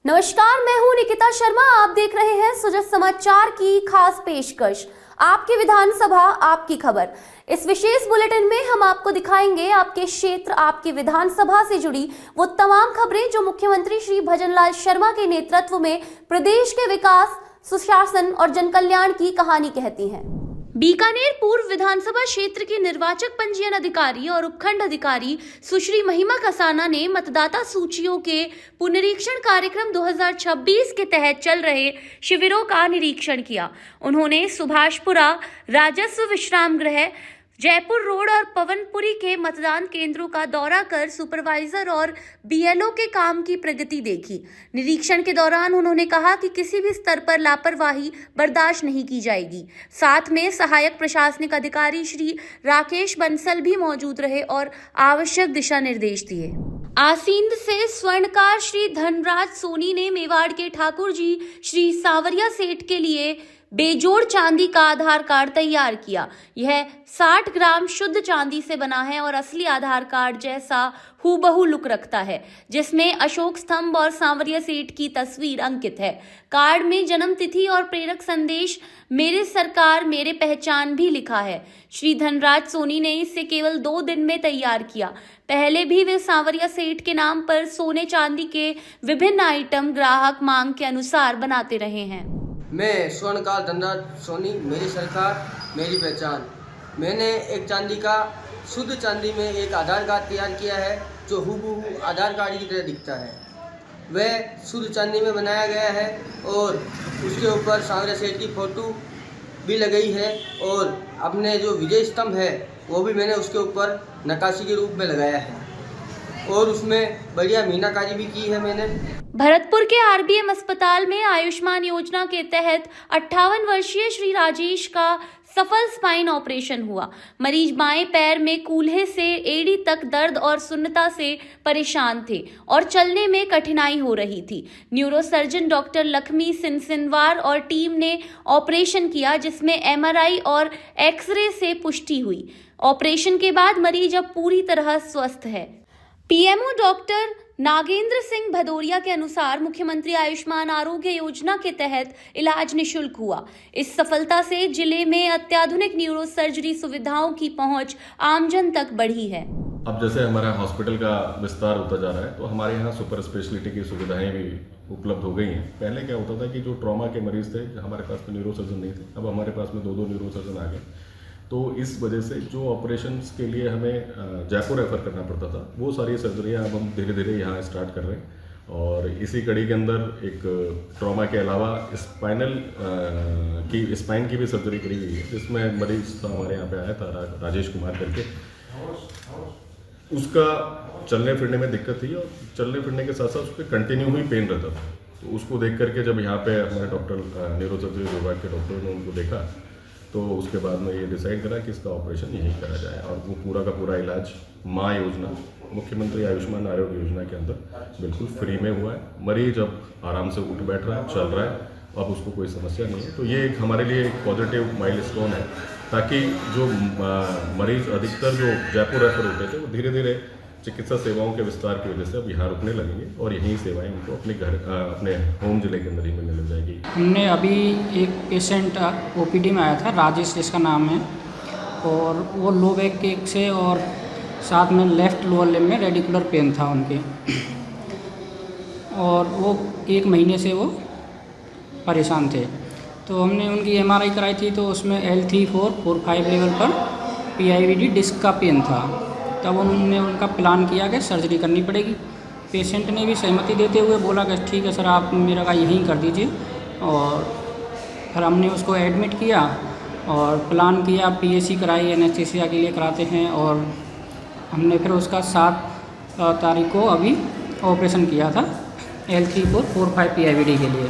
नमस्कार, मैं हूं निकिता शर्मा। आप देख रहे हैं सुजस समाचार की खास पेशकश, आपकी विधानसभा आपकी खबर। इस विशेष बुलेटिन में हम आपको दिखाएंगे आपके क्षेत्र, आपकी विधानसभा से जुड़ी वो तमाम खबरें जो मुख्यमंत्री श्री भजनलाल शर्मा के नेतृत्व में प्रदेश के विकास, सुशासन और जनकल्याण की कहानी कहती हैं। बीकानेर पूर्व विधानसभा क्षेत्र के निर्वाचक पंजीयन अधिकारी और उपखंड अधिकारी सुश्री महिमा कसाना ने मतदाता सूचियों के पुनरीक्षण कार्यक्रम 2026 के तहत चल रहे शिविरों का निरीक्षण किया। उन्होंने सुभाषपुरा, राजस्व विश्राम गृह, जयपुर रोड और पवनपुरी के मतदान केंद्रों का दौरा कर सुपरवाइजर और बीएलओ के काम की प्रगति देखी। निरीक्षण के दौरान उन्होंने कहा कि किसी भी स्तर पर लापरवाही बर्दाश्त नहीं की जाएगी। साथ में सहायक प्रशासनिक अधिकारी श्री राकेश बंसल भी मौजूद रहे और आवश्यक दिशा निर्देश दिए। आसींद से स्वर्णकार श्री धनराज सोनी ने मेवाड़ के ठाकुर जी श्री सावरिया सेठ के लिए बेजोड़ चांदी का आधार कार्ड तैयार किया। यह 60 ग्राम शुद्ध चांदी से बना है और असली आधार कार्ड जैसा हूबहू लुक रखता है, जिसमें अशोक स्तंभ और सांवरिया सेठ की तस्वीर अंकित है। कार्ड में जन्म तिथि और प्रेरक संदेश मेरे सरकार मेरे पहचान भी लिखा है। श्री धनराज सोनी ने इसे केवल 2 दिन में तैयार किया। पहले भी वे सांवरिया सेठ के नाम पर सोने चांदी के विभिन्न आइटम ग्राहक मांग के अनुसार बनाते रहे हैं। मैं स्वर्णकार धनराज सोनी, मेरी सरकार मेरी पहचान। मैंने एक चांदी का शुद्ध चांदी में एक आधार कार्ड तैयार किया है जो हूबहू आधार कार्ड की तरह दिखता है। वह शुद्ध चांदी में बनाया गया है और उसके ऊपर सांवरिया सेठ की फ़ोटो भी लगाई है और अपने जो विजय स्तंभ है वो भी मैंने उसके ऊपर नक्काशी के रूप में लगाया है और उसमें बढ़िया मीनाकारी भी की है मैंने। भरतपुर के आरबीएम अस्पताल में आयुष्मान योजना के तहत 58 वर्षीय श्री राजेश का सफल स्पाइन ऑपरेशन हुआ। मरीज बाएं पैर में कूल्हे से एड़ी तक दर्द और सुन्नता से परेशान थे और चलने में कठिनाई हो रही थी। न्यूरोसर्जन डॉक्टर लक्ष्मी सिनसिनवार और टीम ने ऑपरेशन किया, जिसमें एमआरआई और एक्सरे से पुष्टि हुई। ऑपरेशन के बाद मरीज अब पूरी तरह स्वस्थ है। पीएमओ डॉक्टर नागेंद्र सिंह भदौरिया के अनुसार मुख्यमंत्री आयुष्मान आरोग्य योजना के तहत इलाज निशुल्क हुआ। इस सफलता से जिले में अत्याधुनिक न्यूरो सर्जरी सुविधाओं की पहुंच आमजन तक बढ़ी है। अब जैसे हमारा हॉस्पिटल का विस्तार होता जा रहा है तो हमारे यहाँ सुपर स्पेशलिटी की सुविधाएं भी उपलब्ध हो गई हैं। पहले क्या होता था कि जो ट्रॉमा के मरीज थे, हमारे पास तो न्यूरो सर्जन नहीं थे, अब हमारे पास में 2 न्यूरो सर्जन आ गए। तो इस वजह से जो ऑपरेशंस के लिए हमें जयपुर रेफ़र करना पड़ता था, वो सारी सर्जरियाँ अब हम धीरे धीरे यहाँ स्टार्ट कर रहे हैं। और इसी कड़ी के अंदर एक ट्रॉमा के अलावा स्पाइन की भी सर्जरी करी हुई है, जिसमें मरीज हमारे यहाँ पे आया था राजेश कुमार करके। उसका चलने फिरने में दिक्कत थी और चलने फिरने के साथ साथ उसके कंटिन्यू ही पेन रहता था। तो उसको देख करके जब यहाँ पे हमारे डॉक्टर न्यूरो सर्जरी विभाग के डॉक्टर ने उनको देखा तो उसके बाद में ये डिसाइड करा कि इसका ऑपरेशन यहीं करा जाए और वो पूरा का पूरा इलाज माँ योजना, मुख्यमंत्री आयुष्मान आरोग्य योजना के अंदर बिल्कुल फ्री में हुआ है। मरीज अब आराम से उठ बैठ रहा है, चल रहा है, अब उसको कोई समस्या नहीं है। तो ये एक हमारे लिए एक पॉजिटिव माइलस्टोन है, ताकि जो मरीज अधिकतर जो जयपुर रेफर होते थे वो धीरे धीरे चिकित्सा सेवाओं के विस्तार की वजह से अब यहाँ रुकने लगेंगे और यही सेवाएं उनको अपने होम जिले के अंदर ही मिलने लग जाएगी। हमने अभी एक पेशेंट ओपीडी में आया था, राजेश जिसका नाम है, और वो लो बैक केक से और साथ में लेफ़्ट लोअर लिम्ब में रेडिकुलर पेन था उनके, और वो 1 महीने से वो परेशान थे। तो हमने उनकी एमआरआई कराई थी तो उसमें L3445 लेवल पर PIVD डिस्क का पेन था। तब उन्होंने उनका प्लान किया कि सर्जरी करनी पड़ेगी। पेशेंट ने भी सहमति देते हुए बोला कि ठीक है सर, आप मेरा का यहीं कर दीजिए। और फिर हमने उसको एडमिट किया और प्लान किया, PAC कराई, एनेस्थीसिया के लिए कराते हैं, और हमने फिर उसका 7 तारीख को अभी ऑपरेशन किया था L3445 PIVD के लिए।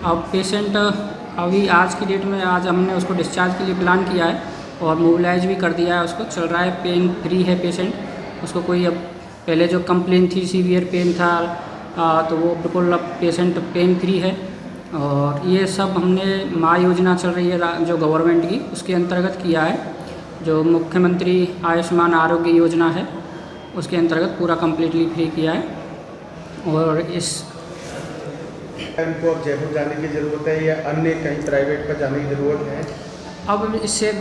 अब पेशेंट अभी आज की डेट में आज हमने उसको डिस्चार्ज के लिए प्लान किया है और मोबिलाइज भी कर दिया है, उसको चल रहा है, पेन फ्री है पेशेंट। उसको कोई अब पहले जो कंप्लेन थी सीवियर पेन था तो वो बिल्कुल अब पेशेंट पेन फ्री है। और ये सब हमने माँ योजना चल रही है जो गवर्नमेंट की, उसके अंतर्गत किया है। जो मुख्यमंत्री आयुष्मान आरोग्य योजना है उसके अंतर्गत पूरा कम्प्लीटली फ्री किया है। और इस उनको अब जयपुर जाने की ज़रूरत है या अन्य कहीं प्राइवेट पर जाने की ज़रूरत है? अब इससे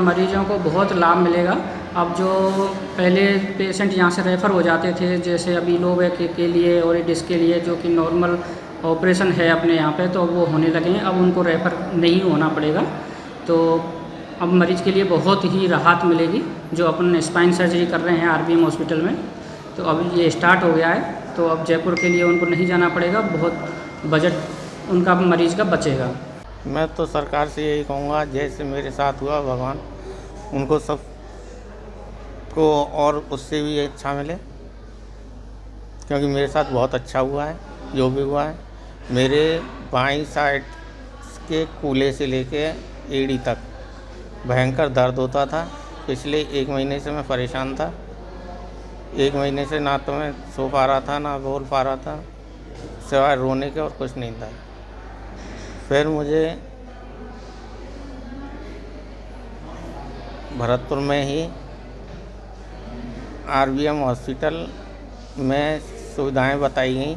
मरीजों को बहुत लाभ मिलेगा। अब जो पहले पेशेंट यहाँ से रेफ़र हो जाते थे, जैसे अभी लो बैक के लिए और डिस्क के लिए, जो कि नॉर्मल ऑपरेशन है अपने यहाँ पे, तो वो होने लगे हैं। अब उनको रेफ़र नहीं होना पड़ेगा, तो अब मरीज़ के लिए बहुत ही राहत मिलेगी। जो अपन स्पाइन सर्जरी कर रहे हैं आरबीएम हॉस्पिटल में, तो अब ये स्टार्ट हो गया है, तो अब जयपुर के लिए उनको नहीं जाना पड़ेगा, बहुत बजट उनका मरीज़ का बचेगा। मैं तो सरकार से यही कहूँगा, जैसे मेरे साथ हुआ, भगवान उनको सब को और उससे भी अच्छा मिले, क्योंकि मेरे साथ बहुत अच्छा हुआ है जो भी हुआ है। मेरे बाईं साइड के कूल्हे से लेके एड़ी तक भयंकर दर्द होता था। पिछले 1 महीने से मैं परेशान था। 1 महीने से ना तो मैं सो पा रहा था, ना बोल पा रहा था, सिवाय रोने के और कुछ नहीं था। फिर मुझे भरतपुर में ही आरबीएम हॉस्पिटल में सुविधाएं बताई गई।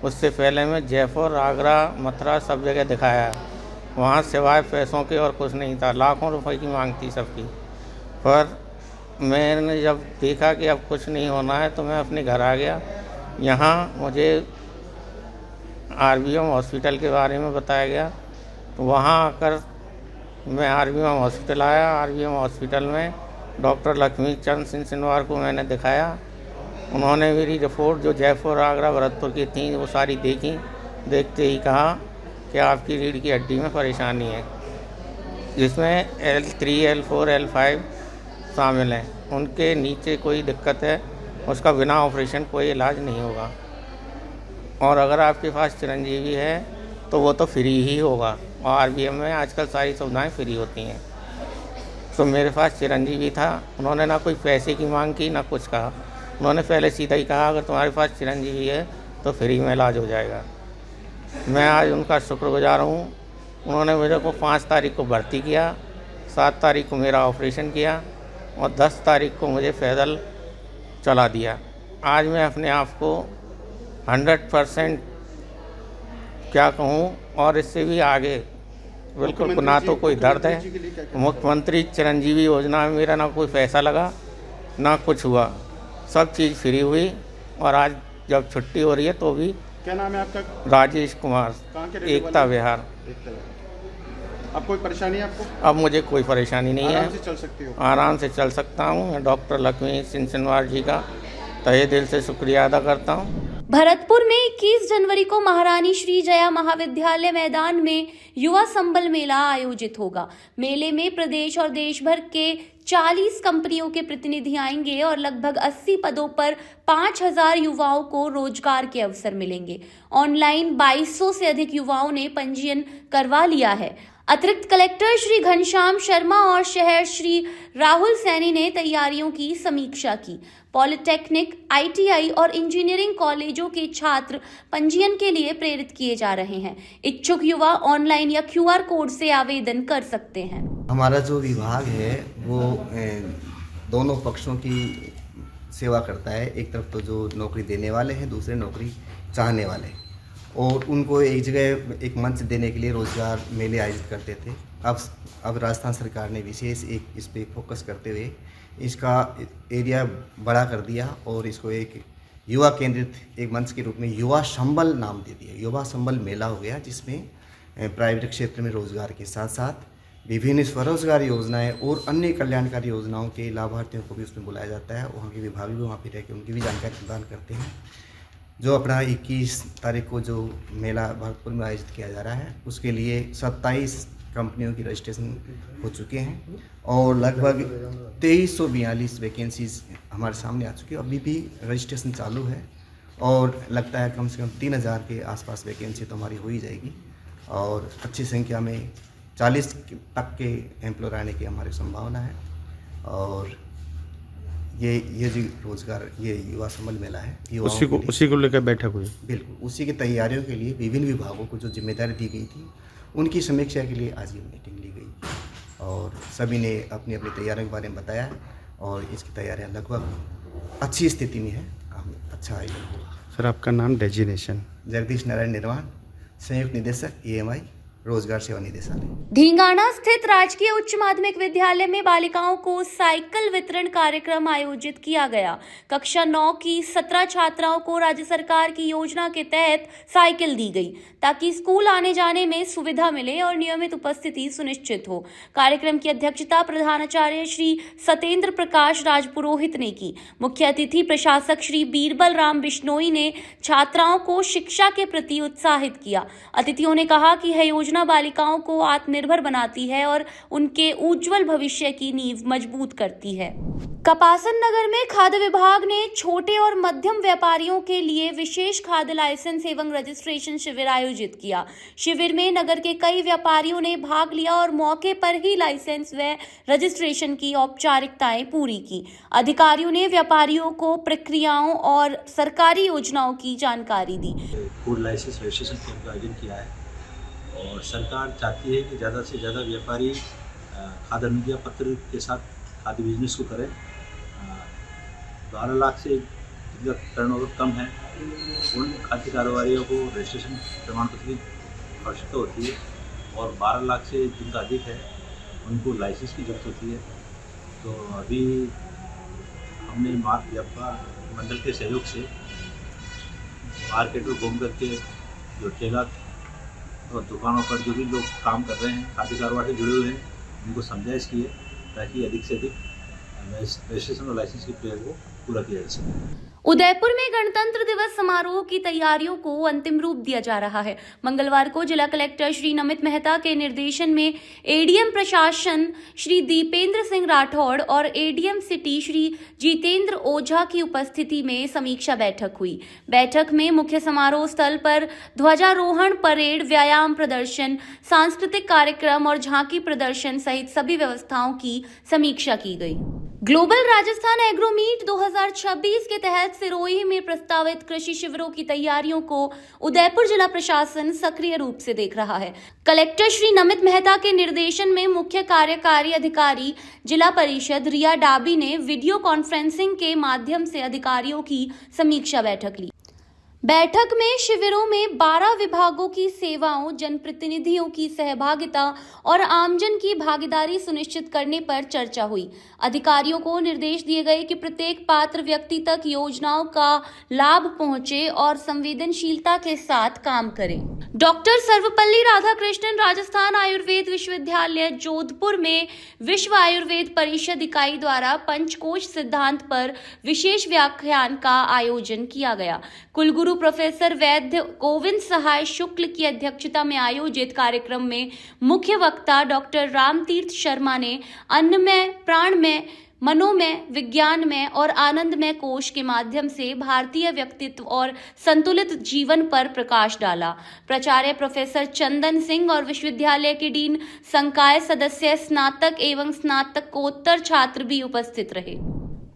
उससे पहले मैं जयपुर, आगरा, मथुरा सब जगह दिखाया। वहाँ सिवाय पैसों के और कुछ नहीं था। लाखों रुपए की मांग थी सबकी। पर मैंने जब देखा कि अब कुछ नहीं होना है, तो मैं अपने घर आ गया। यहाँ मुझे आरबीएम हॉस्पिटल के बारे में बताया गया, तो वहाँ आकर मैं आरबीएम हॉस्पिटल आया। आरबीएम हॉस्पिटल में डॉक्टर लक्ष्मीचंद सिंह सिनवार को मैंने दिखाया। उन्होंने मेरी रिपोर्ट जो जयपुर, आगरा, भरतपुर की थी, वो सारी देखी। देखते ही कहा कि आपकी रीढ़ की हड्डी में परेशानी है, जिसमें L3, L4, L5 शामिल हैं। उनके नीचे कोई दिक्कत है, उसका बिना ऑपरेशन कोई इलाज नहीं होगा। और अगर आपके पास चिरंजीवी है तो वो तो फ्री ही होगा, और आरबीएम में आजकल सारी सुविधाएं फ्री होती हैं। तो मेरे पास चिरंजीवी था। उन्होंने ना कोई पैसे की मांग की, ना कुछ कहा। उन्होंने पहले सीधा ही कहा, अगर तुम्हारे पास चिरंजीवी है तो फ्री में इलाज हो जाएगा। मैं आज उनका शुक्रगुजार हूँ। उन्होंने मेरे को 5 तारीख को भर्ती किया, 7 तारीख को मेरा ऑपरेशन किया, और 10 तारीख को मुझे पैदल चला दिया। आज मैं अपने आप को 100% क्या कहूँ, और इससे भी आगे बिल्कुल ना तो कोई दर्द है। मुख्यमंत्री चिरंजीवी योजना में मेरा ना कोई पैसा लगा, ना कुछ हुआ, सब चीज़ फ्री हुई। और आज जब छुट्टी हो रही है तो भी। क्या नाम है आपका? राजेश कुमार, कहाँ के रहने एकता वाले? विहार। अब कोई परेशानी है आपको? अब मुझे कोई परेशानी नहीं आराम से है, चल सकते हो? आराम से चल सकता हूँ। मैं डॉक्टर लक्ष्मी सिंह सिनवार जी का तहे दिल से शुक्रिया अदा करता हूँ। भरतपुर में 21 जनवरी को महारानी श्री जया महाविद्यालय मैदान में युवा संबल मेला आयोजित होगा। मेले में प्रदेश और देश भर के 40 कंपनियों के प्रतिनिधि आएंगे और लगभग 80 पदों पर 5000 युवाओं को रोजगार के अवसर मिलेंगे। ऑनलाइन 2200 से अधिक युवाओं ने पंजीयन करवा लिया है। अतिरिक्त कलेक्टर श्री घनश्याम शर्मा और शहर श्री राहुल सैनी ने तैयारियों की समीक्षा की। पॉलिटेक्निक, आईटीआई और इंजीनियरिंग कॉलेजों के छात्र पंजीयन के लिए प्रेरित किए जा रहे हैं। इच्छुक युवा ऑनलाइन या क्यूआर कोड से आवेदन कर सकते हैं। हमारा जो विभाग है वो दोनों पक्षों की सेवा करता है। एक तरफ तो जो नौकरी देने वाले हैं, दूसरे नौकरी चाहने वाले, और उनको एक जगह एक मंच देने के लिए रोजगार मेले आयोजित करते थे। अब राजस्थान सरकार ने विशेष एक इस पे फोकस करते हुए इसका एरिया बड़ा कर दिया और इसको एक युवा केंद्रित एक मंच के रूप में युवा संबल नाम दे दिया। युवा संबल मेला हो गया, जिसमें प्राइवेट क्षेत्र में रोजगार के साथ साथ विभिन्न स्वरोजगार योजनाएं और अन्य कल्याणकारी योजनाओं के लाभार्थियों को भी उसमें बुलाया जाता है। वहाँ के विभाग भी वहाँ पर रह के उनकी भी जानकारी प्रदान करते हैं। जो अपना 21 तारीख को जो मेला भरतपुर में आयोजित किया जा रहा है, उसके लिए 27 कंपनियों की रजिस्ट्रेशन हो चुके हैं और लगभग 2342 वैकेंसीज हमारे सामने आ चुकी है। अभी भी रजिस्ट्रेशन चालू है और लगता है कम से कम 3000 के आसपास वैकेंसी तो हमारी हो ही जाएगी और अच्छी संख्या में 40 तक के एम्प्लॉयर आने की हमारी संभावना है। और ये जो रोजगार, ये युवा संबल मेला है, उसी को लेकर बैठक हुई। बिल्कुल उसी की तैयारियों के लिए विभिन्न विभागों को जो जिम्मेदारी दी गई थी, उनकी समीक्षा के लिए आज ये मीटिंग ली गई और सभी ने अपनी अपनी तैयारियों के बारे में बताया और इसकी तैयारियां लगभग अच्छी स्थिति में है। अच्छा आयोजन हुआ। सर, आपका नाम, डेजिग्नेशन? जगदीश नारायण निर्वाण, संयुक्त निदेशक EMI रोजगार सेवा निदेशालय। ढींगाना स्थित राजकीय उच्च माध्यमिक विद्यालय में बालिकाओं को साइकिल वितरण कार्यक्रम आयोजित किया गया। कक्षा 9 की 17 छात्राओं को राज्य सरकार की योजना के तहत साइकिल दी गई ताकि स्कूल आने जाने में सुविधा मिले और नियमित उपस्थिति सुनिश्चित हो। कार्यक्रम की अध्यक्षता प्रधानाचार्य श्री सतेंद्र प्रकाश राजपुरोहित ने की। मुख्य अतिथि प्रशासक श्री बीरबल राम बिश्नोई ने छात्राओं को शिक्षा के प्रति उत्साहित किया। अतिथियों ने कहा कि यह योजना बालिकाओं को आत्मनिर्भर बनाती है और उनके उज्जवल भविष्य की नींव मजबूत करती है। कपासन नगर में खाद्य विभाग ने छोटे और मध्यम व्यापारियों के लिए विशेष खाद्य लाइसेंस एवं रजिस्ट्रेशन शिविर आयोजित किया। शिविर में नगर के कई व्यापारियों ने भाग लिया और मौके पर ही लाइसेंस व रजिस्ट्रेशन की औपचारिकताएं पूरी की। अधिकारियों ने व्यापारियों को प्रक्रियाओं और सरकारी योजनाओं की जानकारी दी। फूड लाइसेंस रजिस्ट्रेशन कैंप का आयोजन किया है और सरकार चाहती है कि ज़्यादा से ज़्यादा व्यापारी खाद्य अनुज्ञा पत्र के साथ खाद्य बिजनेस को करें। 12 लाख से जिनका टर्नओवर कम है उन खाद्य कारोबारियों को रजिस्ट्रेशन प्रमाण पत्र की आवश्यकता होती है और 12 लाख से जिनका अधिक है उनको लाइसेंस की जरूरत होती है। तो अभी हमने मार्ग व्यापार मंडल के सहयोग से मार्केट में घूम करके जो ठेला और दुकानों पर जो भी लोग काम कर रहे हैं खाद्य कारोबार से जुड़े हुए हैं उनको समझाइश की है ताकि अधिक से अधिक रजिस्ट्रेशन और लाइसेंस की प्रक्रिया को पूरा किया जा सके। उदयपुर में गणतंत्र दिवस समारोह की तैयारियों को अंतिम रूप दिया जा रहा है। मंगलवार को जिला कलेक्टर श्री नमित मेहता के निर्देशन में एडीएम प्रशासन श्री दीपेंद्र सिंह राठौड़ और एडीएम सिटी श्री जितेंद्र ओझा की उपस्थिति में समीक्षा बैठक हुई। बैठक में मुख्य समारोह स्थल पर ध्वजारोहण, परेड, व्यायाम प्रदर्शन, सांस्कृतिक कार्यक्रम और झांकी प्रदर्शन सहित सभी व्यवस्थाओं की समीक्षा की गई। ग्लोबल राजस्थान एग्रो मीट 2026 के तहत सिरोही में प्रस्तावित कृषि शिविरों की तैयारियों को उदयपुर जिला प्रशासन सक्रिय रूप से देख रहा है। कलेक्टर श्री नमित मेहता के निर्देशन में मुख्य कार्यकारी अधिकारी जिला परिषद रिया डाबी ने वीडियो कॉन्फ्रेंसिंग के माध्यम से अधिकारियों की समीक्षा बैठक ली। बैठक में शिविरों में 12 विभागों की सेवाओं, जनप्रतिनिधियों की सहभागिता और आमजन की भागीदारी सुनिश्चित करने पर चर्चा हुई। अधिकारियों को निर्देश दिए गए कि प्रत्येक पात्र व्यक्ति तक योजनाओं का लाभ पहुंचे और संवेदनशीलता के साथ काम करें। डॉक्टर सर्वपल्ली राधाकृष्णन राजस्थान आयुर्वेद विश्वविद्यालय जोधपुर में विश्व आयुर्वेद परिषद इकाई द्वारा पंचकोश सिद्धांत पर विशेष व्याख्यान का आयोजन किया गया। कुलगुरु प्रोफेसर वैद्य गोविंद सहाय शुक्ल की अध्यक्षता में आयोजित कार्यक्रम में मुख्य वक्ता डॉक्टर रामतीर्थ शर्मा ने अन्नमय, प्राणमय, मनोमय, विज्ञानमय और आनंदमय कोश के माध्यम से भारतीय व्यक्तित्व और संतुलित जीवन पर प्रकाश डाला। प्राचार्य प्रोफेसर चंदन सिंह और विश्वविद्यालय के डीन संकाय सदस्य, स्नातक एवं स्नातकोत्तर छात्र भी उपस्थित रहे।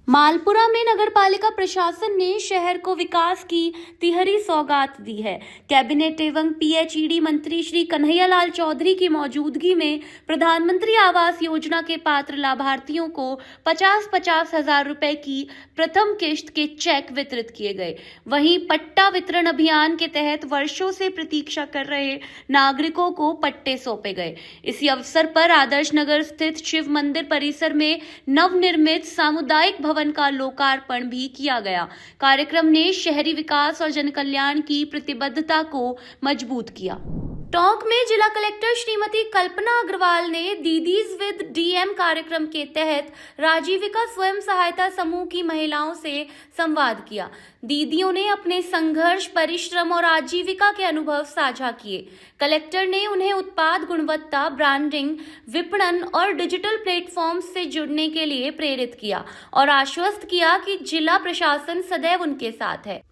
मालपुरा में नगरपालिका प्रशासन ने शहर को विकास की तिहरी सौगात दी है। कैबिनेट एवं PHED मंत्री श्री कन्हैयालाल चौधरी की मौजूदगी में प्रधानमंत्री आवास योजना के पात्र लाभार्थियों को 50-50 हजार रुपए की प्रथम किश्त के चेक वितरित किए गए। वहीं पट्टा वितरण अभियान के तहत वर्षों से प्रतीक्षा कर रहे नागरिकों को पट्टे सौंपे गए। इसी अवसर पर आदर्श नगर स्थित शिव मंदिर परिसर में नवनिर्मित सामुदायिक भवन का लोकार्पण भी किया गया। कार्यक्रम ने शहरी विकास और जनकल्याण की प्रतिबद्धता को मजबूत किया। टोंक में जिला कलेक्टर श्रीमती कल्पना अग्रवाल ने दीदीज विद DM कार्यक्रम के तहत राजीविका स्वयं सहायता समूह की महिलाओं से संवाद किया। दीदियों ने अपने संघर्ष, परिश्रम और आजीविका के अनुभव साझा किए। कलेक्टर ने उन्हें उत्पाद गुणवत्ता, ब्रांडिंग, विपणन और डिजिटल प्लेटफॉर्म्स से जुड़ने के लिए प्रेरित किया और आश्वस्त किया कि जिला प्रशासन सदैव उनके साथ है।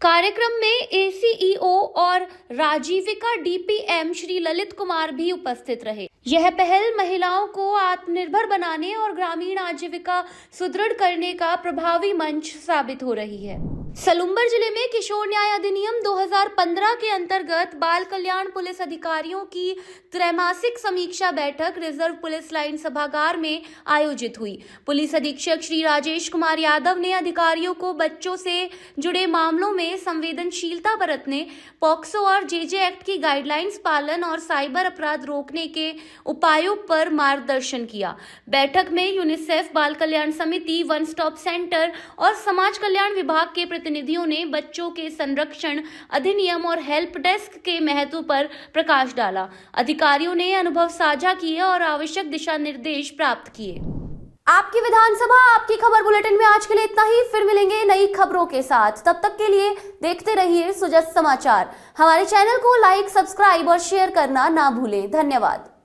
कार्यक्रम में ACEO और राजीविका DPM श्री ललित कुमार भी उपस्थित रहे। यह पहल महिलाओं को आत्मनिर्भर बनाने और ग्रामीण आजीविका सुदृढ़ करने का प्रभावी मंच साबित हो रही है। सलूम्बर जिले में किशोर न्याय अधिनियम 2015 के अंतर्गत बाल कल्याण पुलिस अधिकारियों की त्रैमासिक समीक्षा बैठक रिजर्व पुलिस लाइन सभागार में आयोजित हुई। पुलिस अधीक्षक श्री राजेश कुमार यादव ने अधिकारियों को बच्चों से जुड़े मामलों में संवेदनशीलता बरतने, पॉक्सो और जेजे एक्ट की गाइडलाइंस पालन और साइबर अपराध रोकने के उपायों पर मार्गदर्शन किया। बैठक में यूनिसेफ, बाल कल्याण समिति, वन स्टॉप सेंटर और समाज कल्याण विभाग के प्रतिनिधियों ने बच्चों के संरक्षण अधिनियम और हेल्प डेस्क के महत्व पर प्रकाश डाला। अधिकारियों ने अनुभव साझा किए और आवश्यक दिशा निर्देश प्राप्त किए। आपकी विधानसभा आपकी खबर बुलेटिन में आज के लिए इतना ही। फिर मिलेंगे नई खबरों के साथ। तब तक के लिए देखते रहिए सुजस समाचार। हमारे चैनल को लाइक, सब्सक्राइब और शेयर करना ना भूलें। धन्यवाद।